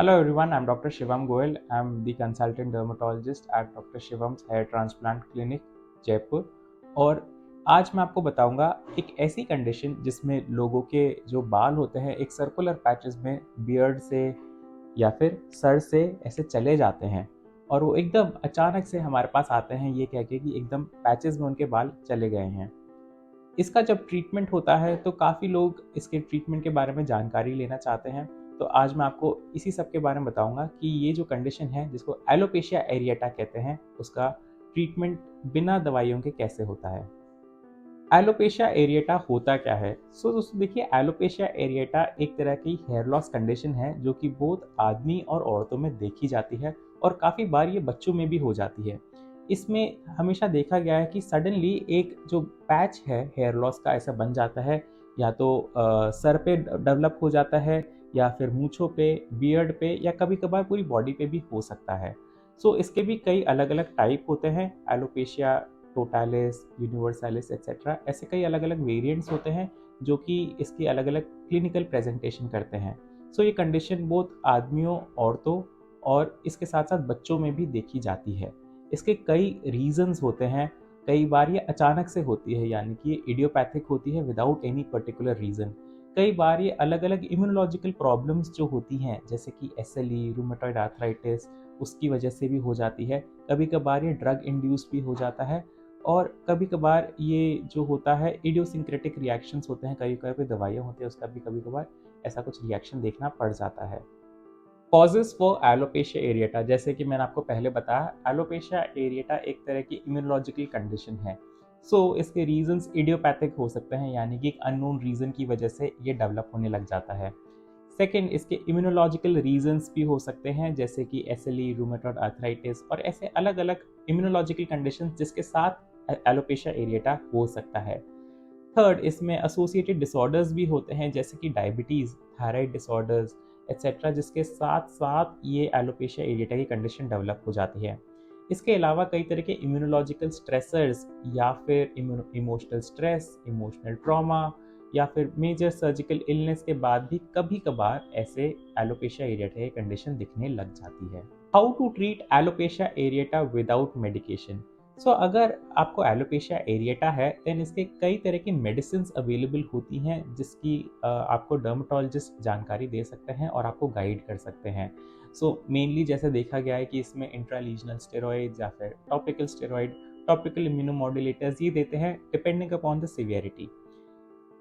Hello everyone, I'm Dr. Shivam Goel. I'm the consultant dermatologist at Dr. Shivam's Hair Transplant Clinic, Jaipur. और आज मैं आपको बताऊंगा एक ऐसी कंडीशन जिसमें लोगों के जो बाल होते हैं एक सर्कुलर पैचेस में बियर्ड से या फिर सर से ऐसे चले जाते हैं और वो एकदम अचानक से हमारे पास आते हैं ये कह के कि एकदम पैचेस में उनके बाल चले गए हैं। इसका जब ट्रीटमेंट होता है तो काफ़ी लोग इसके ट्रीटमेंट के बारे में जानकारी लेना चाहते हैं। तो आज मैं आपको इसी सब के बारे में बताऊंगा कि ये जो कंडीशन है जिसको एलोपेशिया एरिएटा कहते हैं उसका ट्रीटमेंट बिना दवाइयों के कैसे होता है। एलोपेशिया एरिएटा होता क्या है? सो दोस्तों देखिए, एलोपेशिया एरिएटा एक तरह की हेयर लॉस कंडीशन है जो कि बहुत आदमी और औरतों में देखी जाती है और काफ़ी बार ये बच्चों में भी हो जाती है। इसमें हमेशा देखा गया है कि सडनली एक जो पैच है हेयर लॉस का ऐसा बन जाता है, या तो सर पे डेवलप हो जाता है या फिर मूंछों पे, बियर्ड पे या कभी कभार पूरी बॉडी पे भी हो सकता है। सो इसके भी कई अलग अलग टाइप होते हैं, एलोपेशिया टोटालिस, यूनिवर्सालिस एक्सेट्रा, ऐसे कई अलग अलग वेरिएंट्स होते हैं जो कि इसकी अलग अलग क्लिनिकल प्रेजेंटेशन करते हैं। सो ये कंडीशन बहुत आदमियों, औरतों और इसके साथ साथ बच्चों में भी देखी जाती है। इसके कई रीजंस होते हैं। कई बार ये अचानक से होती है, यानी कि ये इडियोपैथिक होती है विदाउट एनी पर्टिकुलर रीजन। कई बार ये अलग अलग इम्यूनोलॉजिकल प्रॉब्लम्स जो होती हैं जैसे कि एसएलई, रूमेटॉइड आर्थराइटिस, उसकी वजह से भी हो जाती है। कभी कभार ये ड्रग इंड्यूस भी हो जाता है और कभी कभार ये जो होता है इडियोसिंक्रेटिक रिएक्शंस होते हैं, कई कभी दवाइयाँ होती हैं उसका भी कभी कभार ऐसा कुछ रिएक्शन देखना पड़ जाता है। कॉजेज फॉर एलोपेशिया एरिएटा, जैसे कि मैंने आपको पहले बताया, एलोपेशिया एरिएटा एक तरह की इम्यूनोलॉजिकल कंडीशन है। इसके रीजंस इडियोपैथिक हो सकते हैं, यानी कि एक अननोन रीजन की वजह से ये डेवलप होने लग जाता है। सेकेंड, इसके इम्यूनोलॉजिकल रीजंस भी हो सकते हैं जैसे कि एसएलई, रूमेटॉइड आर्थराइटिस और ऐसे अलग अलग इम्यूनोलॉजिकल कंडीशन जिसके साथ एलोपेशिया एरिएटा हो सकता है। थर्ड, इसमें एसोसिएटेड डिसऑर्डर्स भी होते हैं जैसे कि डायबिटीज़, थायराइड डिसऑर्डर्स एक्सेट्रा, जिसके साथ साथ ये एलोपेशिया एरिएटा की कंडीशन डेवलप हो जाती है। इसके अलावा कई तरह के इम्यूनोलॉजिकल स्ट्रेसर्स या फिर इमोशनल स्ट्रेस, इमोशनल ट्रॉमा या फिर मेजर सर्जिकल इलनेस के बाद भी कभी कभार ऐसे एलोपेशिया एरिएटा की कंडीशन दिखने लग जाती है। How to treat alopecia areata without medication? अगर आपको एलोपेशिया एरिएटा है देन इसके कई तरह की मेडिसिन अवेलेबल होती हैं जिसकी आपको डर्मेटोलॉजिस्ट जानकारी दे सकते हैं और आपको गाइड कर सकते हैं। मेनली जैसे देखा गया है कि इसमें इंट्रालीजनल स्टेरॉइड्स या फिर टॉपिकल स्टेरॉइड, टॉपिकल इम्यूनोमॉड्यूलेटर्स ये देते हैं डिपेंडिंग अपॉन द सिवियरिटी।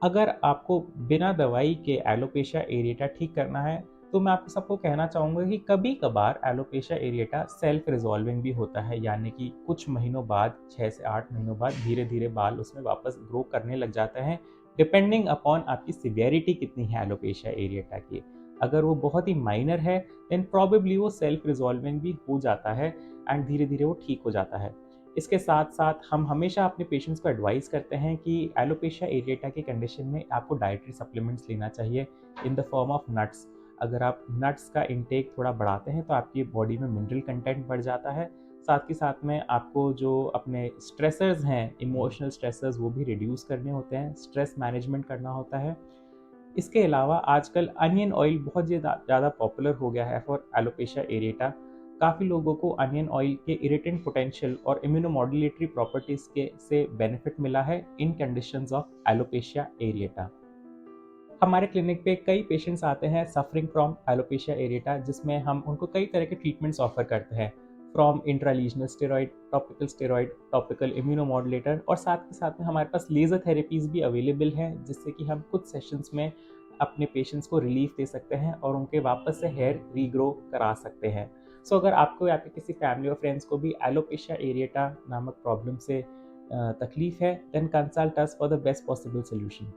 अगर आपको बिना दवाई के एलोपेशिया एरिएटा ठीक करना है तो मैं आपको सबको कहना चाहूँगा कि कभी कभार एलोपेशिया एरिएटा सेल्फ रिजॉल्विंग भी होता है, यानी कि कुछ महीनों बाद, 6 से 8 महीनों बाद धीरे धीरे बाल उसमें वापस ग्रो करने लग जाते हैं, डिपेंडिंग अपॉन आपकी सिवियरिटी कितनी है एलोपेशिया एरिएटा की। अगर वो बहुत ही माइनर है देन प्रॉबेबली वो सेल्फ रिजॉल्विंग भी हो जाता है एंड धीरे धीरे वो ठीक हो जाता है। इसके साथ साथ हम हमेशा अपने पेशेंट्स को एडवाइस करते हैं कि एलोपेशिया एरिएटा की कंडीशन में आपको डाइटरी सप्लीमेंट्स लेना चाहिए in the form of nuts. अगर आप नट्स का इंटेक थोड़ा बढ़ाते हैं तो आपकी बॉडी में मिनरल कंटेंट बढ़ जाता है। साथ ही साथ में आपको जो अपने स्ट्रेसर्स हैं, इमोशनल स्ट्रेसर्स, वो भी रिड्यूस करने होते हैं, स्ट्रेस मैनेजमेंट करना होता है। इसके अलावा आजकल अनियन ऑयल बहुत ज़्यादा पॉपुलर हो गया है फॉर एलोपेशिया एरिएटा। काफ़ी लोगों को अनियन ऑयल के इरिटेंट पोटेंशियल और इम्यूनोमॉड्यूलेटरी प्रॉपर्टीज़ के से बेनिफिट मिला है इन कंडीशंस ऑफ एलोपेशिया एरिएटा। हमारे क्लिनिक पे कई पेशेंट्स आते हैं सफरिंग फ्रॉम एलोपेशिया एरिएटा, जिसमें हम उनको कई तरह के ट्रीटमेंट्स ऑफर करते हैं, फ्रॉम इंट्रालीजनल स्टेरॉइड, टॉपिकल इम्यूनोमॉड्यूलेटर और साथ के साथ में हमारे पास लेज़र थेरेपीज़ भी अवेलेबल हैं जिससे कि हम कुछ सेशंस में अपने पेशेंट्स को रिलीफ दे सकते हैं और उनके वापस से हेयर रीग्रो करा सकते हैं। अगर आपको या फिर किसी फैमिली और फ्रेंड्स को भी एलोपेशिया एरिएटा नामक प्रॉब्लम से तकलीफ है then consult us for the best possible solution.